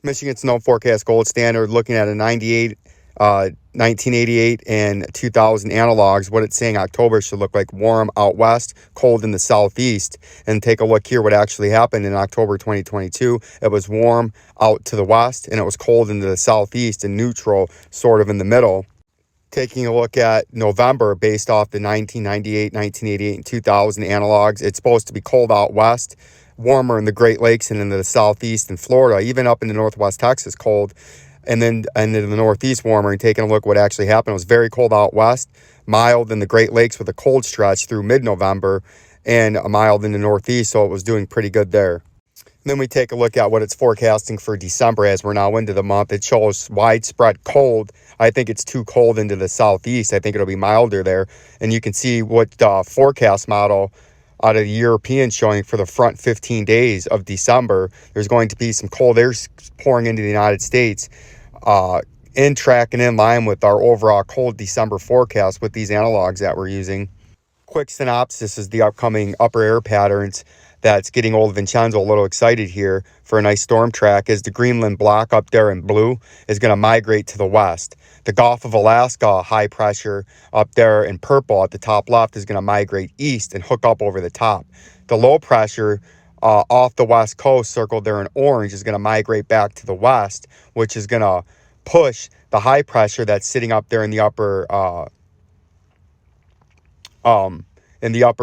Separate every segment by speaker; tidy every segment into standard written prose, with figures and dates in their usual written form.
Speaker 1: Michigan Snow Forecast Gold Standard, looking at a 1988 and 2000 analogs. What it's saying October should look like: warm out west, cold in the southeast. And take a look here what actually happened in October 2022. It was warm out to the west and it was cold into the southeast, and neutral sort of in the middle. Taking a look at November based off the 1998, 1988, and 2000 analogs, it's supposed to be cold out west, warmer in the Great Lakes and in the southeast and Florida, even up into northwest Texas, cold, and then into the northeast, warmer. And taking a look what actually happened, it was very cold out west, mild in the Great Lakes with a cold stretch through mid-November, and a mild in the northeast, so it was doing pretty good there. And then we take a look at what it's forecasting for December as we're now into the month. It shows widespread cold. I think it's too cold into the southeast. I think it'll be milder there. And you can see what the forecast model out of the European showing for the front 15 days of December. There's going to be some cold air pouring into the United States, in tracking in line with our overall cold December forecast with these analogs that we're using. Quick synopsis is the upcoming upper air patterns that's getting old Vincenzo a little excited here for a nice storm track. Is the Greenland block up there in blue is going to migrate to the west. The Gulf of Alaska high pressure up there in purple at the top left is going to migrate east and hook up over the top. The low pressure off the west coast circled there in orange is going to migrate back to the west, which is going to push the high pressure that's sitting up there in the upper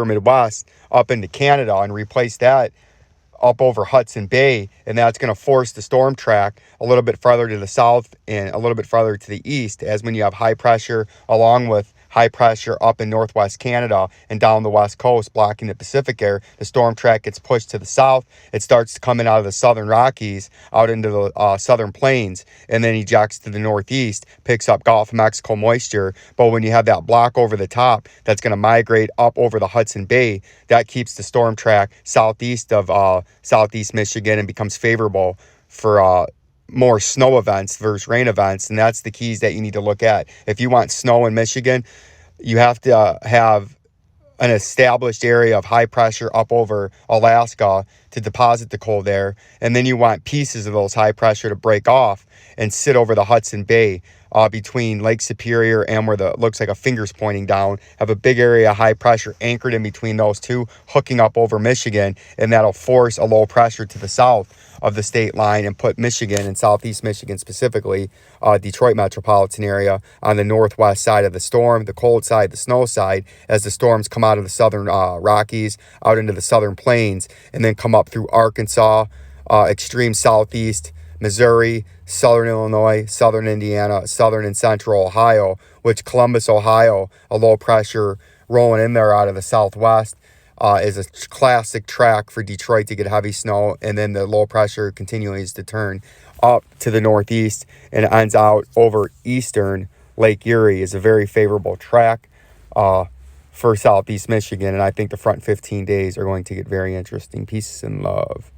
Speaker 1: Midwest up into Canada and replace that up over Hudson Bay, and that's going to force the storm track a little bit farther to the south and a little bit farther to the east, as when you have high pressure along with high pressure up in northwest Canada and down the west coast blocking the Pacific air, the storm track gets pushed to the south. It starts coming out of the southern Rockies out into the southern plains, and then ejects to the northeast, picks up Gulf of Mexico moisture. But when you have that block over the top that's going to migrate up over the Hudson Bay, that keeps the storm track southeast of southeast Michigan and becomes favorable for more snow events versus rain events. And that's the keys that you need to look at. If you want snow in Michigan, you have to have an established area of high pressure up over Alaska to deposit the cold air. And then you want pieces of those high pressure to break off and sit over the Hudson Bay between Lake Superior and where the looks like a finger's pointing down. Have a big area of high pressure anchored in between those two, hooking up over Michigan, and that'll force a low pressure to the south of the state line and put Michigan and southeast Michigan specifically, Detroit metropolitan area, on the northwest side of the storm, the cold side, the snow side, as the storms come out of the southern Rockies out into the southern plains and then come up through Arkansas, extreme southeast Missouri, southern Illinois, southern Indiana, southern and central Ohio, which Columbus, Ohio, a low pressure rolling in there out of the southwest, is a classic track for Detroit to get heavy snow. And then the low pressure continues to turn up to the northeast and ends out over eastern Lake Erie. Is a very favorable track for southeast Michigan. And I think the front 15 days are going to get very interesting. Peace and love.